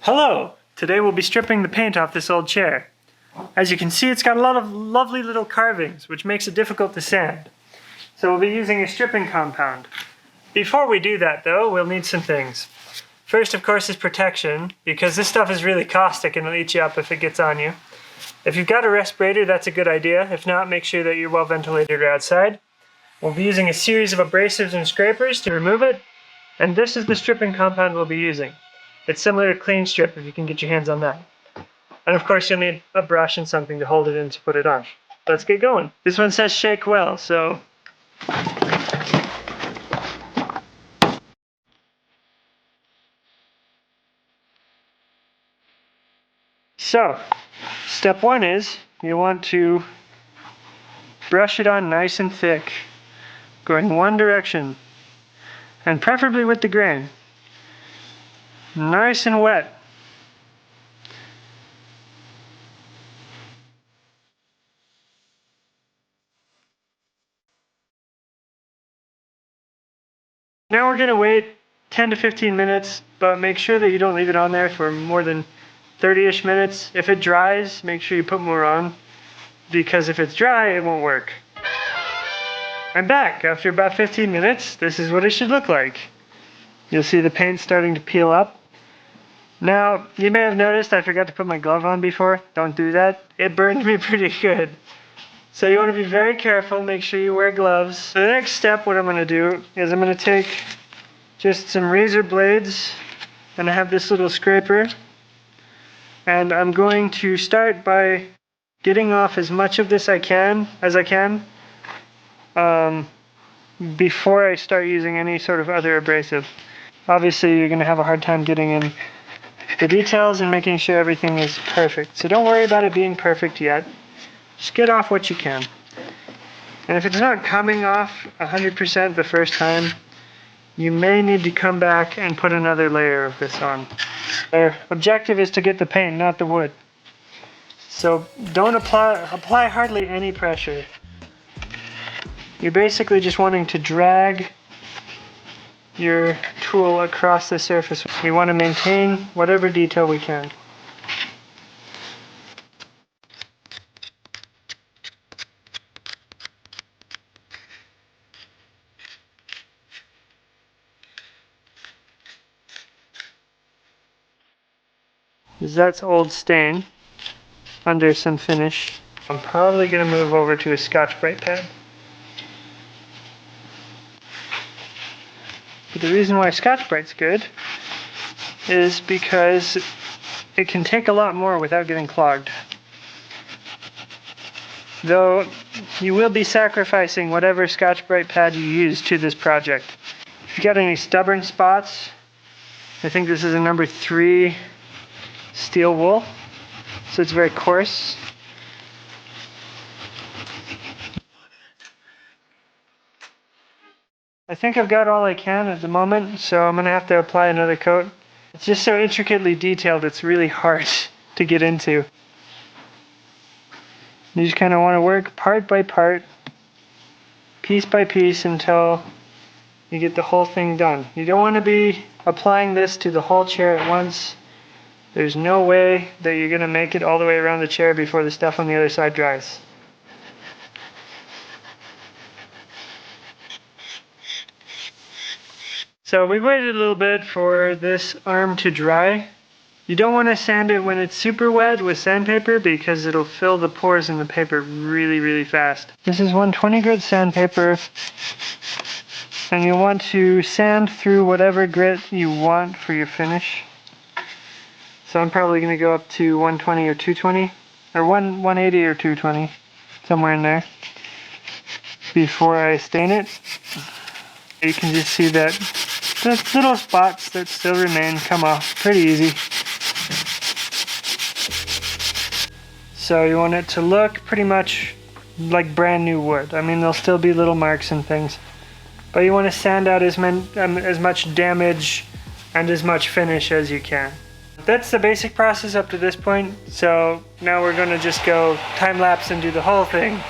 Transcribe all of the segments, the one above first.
Hello! Today we'll be stripping the paint off this old chair. As you can see, it's got a lot of lovely little carvings, which makes it difficult to sand. So we'll be using a stripping compound. Before we do that though, we'll need some things. First, of course, is protection, because this stuff is really caustic and it'll eat you up if it gets on you. If you've got a respirator, that's a good idea. If not, make sure that you're well ventilated or outside. We'll be using a series of abrasives and scrapers to remove it, and this is the stripping compound we'll be using. It's similar to clean strip if you can get your hands on that. And of course you'll need a brush and something to hold it in to put it on. Let's get going. This one says shake well, so... Step one is you want to brush it on nice and thick, going one direction, and preferably with the grain. Nice and wet. Now we're going to wait 10 to 15 minutes, but make sure that you don't leave it on there for more than 30-ish minutes. If it dries, make sure you put more on, because if it's dry, it won't work. I'm back after about 15 minutes. This is what it should look like. You'll see the paint starting to peel up. Now, you may have noticed I forgot to put my glove on before. Don't do that. It burned me pretty good. So you want to be very careful, make sure you wear gloves. So the next step, what I'm going to do is I'm going to take just some razor blades, and I have this little scraper, and I'm going to start by getting off as much of this as I can before I start using any sort of other abrasive. Obviously you're going to have a hard time getting in the details and making sure everything is perfect. So don't worry about it being perfect yet. Just get off what you can. And if it's not coming off 100% the first time, you may need to come back and put another layer of this on. Our objective is to get the paint, not the wood. So don't apply hardly any pressure. You're basically just wanting to drag your tool across the surface. We want to maintain whatever detail we can. That's old stain under some finish. I'm probably going to move over to a Scotch brite pad. But the reason why Scotch brite's good is because it can take a lot more without getting clogged. Though you will be sacrificing whatever Scotch brite pad you use to this project. If you got any stubborn spots, I think this is a number 3 steel wool, so it's very coarse. I think I've got all I can at the moment, so I'm going to have to apply another coat. It's just so intricately detailed, it's really hard to get into. You just kind of want to work part by part, piece by piece, until you get the whole thing done. You don't want to be applying this to the whole chair at once. There's no way that you're going to make it all the way around the chair before the stuff on the other side dries. So we waited a little bit for this arm to dry. You don't want to sand it when it's super wet with sandpaper, because it'll fill the pores in the paper really fast. This is 120 grit sandpaper, and you want to sand through whatever grit you want for your finish. So I'm probably going to go up to 120 or 220, or 180 or 220, somewhere in there, before I stain it. You can just see that the little spots that still remain come off pretty easy. So you want it to look pretty much like brand new wood. I mean, there'll still be little marks and things, but you want to sand out as much damage and as much finish as you can. That's the basic process up to this point, so now we're going to just go time-lapse and do the whole thing.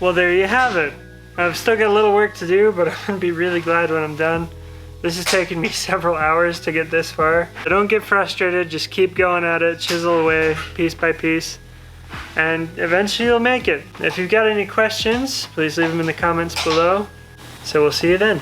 Well, there you have it. I've still got a little work to do, but I'm gonna be really glad when I'm done. This has taken me several hours to get this far. So don't get frustrated, just keep going at it, chisel away piece by piece, and eventually you'll make it. If you've got any questions, please leave them in the comments below. So we'll see you then.